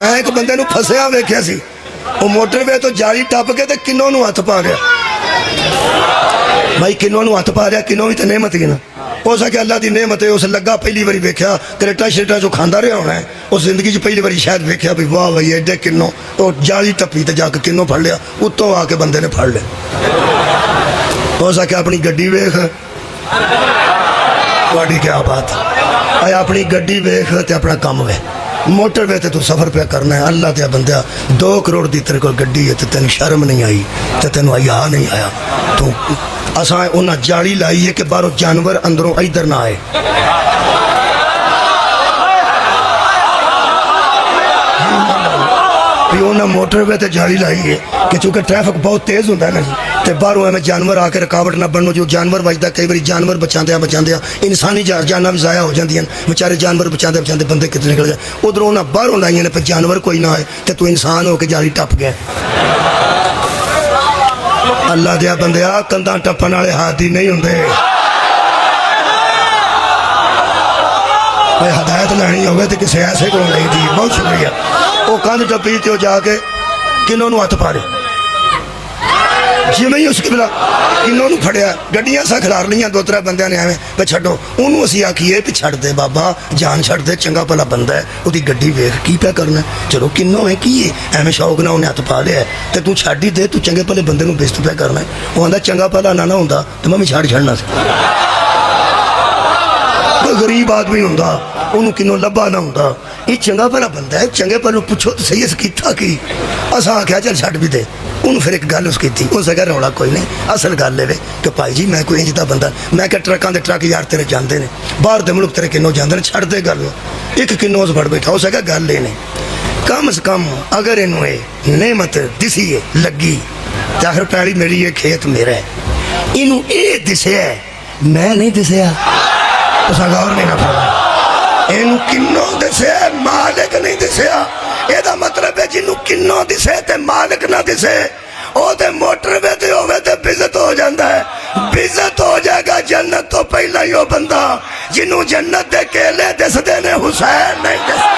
मैं एक बंदे नूं फसिया वेख्या सी, वो मोटरवे तो जाली टप के किन्नों नूं हथ पा रहा। भाई किन्नों नूं हथ पा रहा, किन्नों भी तो नेमत ही ना। हो सके अल्लाह की नेमत है, उस लगा पहली बारी वेख्या, करेटा शरेटा जो खांदा रहा होना है, उस जिंदगी पहली बारी शायद वेख्या भी वाह भाई एडे किन्नों, तो जाली टप्पी तो जाके किन्नों फड़ लिया, उत्तों आके बंदे ने फड़ लिया। हो सके अपनी गड्डी वेख, तुहाडी क्या बात है, अपनी गड्डी वेख ते अपना काम वे, मोटरवे ते तू सफर पे करना है। अल्लाह ते बंदिया 2 करोड़ की तेरे को गड्डी है, तो तेन शर्म नहीं आई, तो तेन हया नहीं आया। तू असा उन्हें जाली लाई है कि बाहरों जानवर अंदरों इधर ना आए। उन्हें मोटरवे ते जाली लाई है कि चूंकि ट्रैफिक बहुत तेज होता है ना जी, तो बाहरों एवं जानवर आके रुकावट ना बनो। जो जानवर बचता, कई बार जानवर बचाते इंसानी जाना भी ज़ाया हो जाती, बेचारे जानवर बचाते बचाते बंदे कितने निकल गए। उधरों उन्हें बाहरों लाइया ने, जानवर कोई ना आए, तो तू इंसान होकर जाली टप गया। अल्लाह दिया बंदिया, कंधा टप्पन वाले हाथी नहीं होंगे। हदायत लैनी हो तो किसी ऐसे को ली थी। बहुत शुक्रिया। वो कंध टप्पी तो जाके किन्नों नूं हथ पा रहे, जिमें ही उस किबला किन्नों नूं फड़िया, गड्डियां सा खिलार लिया, 2-3 बंद ने एवं पे छड्डो उन्होंने। असीं आखीए भी छड्ड दे बाबा, जान छड्ड दे, चंगा भला बंदा है, उसकी गड्डी वेख की पे करना। चलो किन्नों है की एवं शौक ना उन्हें हथ पा लिया, तो तू छड्ड ही दे, तू चंगे भले बंदे नूं बेइज्जत पे करना। वो आंदा चंगा भला ना होंदा तो मैं भी छड्डना सी। कोई गरीब आदमी होंदा, उन्होंने किन्नों लभा ना होंदा, ये चंगा भला बंदा है, चंगे भले पुछो तो सही, अस कीता की। असा आख्या चल छड्ड भी दे। उन्होंने फिर एक गल उस की, उस कहा रौला कोई नहीं, असल गल है कि भाई जी मैं कोई इंज दा बंदा, मैं क्या ट्रकों के ट्रक यार तेरे जाते हैं, बाहर के मुल्क तेरे किन्नों जाते हैं, छड्ड दे गल। एक किन्नों उस फड़ बैठा, उस कहा गल ये नहीं, कम से कम अगर इनू नेमत दिसी है लगी, तो आखिर पैड़ी मेरी है, खेत मेरा है, इनू ये दिसे मैं नहीं दिसया, उस गौर नहीं ना पड़ा। इनू किन्नों दिसे, मालिक नहीं दिसया। ਇਹਦਾ मतलब है जिन्हों किन्नों दिसे ते मालिक ना दिसे, ओदे मोटरवे ते होवे ते बेइज्जत हो जाता है। बेइज्जत हो जाएगा जन्नत तो पहला ही वो बंदा जिन्हों जन्नत दे केले दिसदे ने, हुसैन नहीं दिसदा।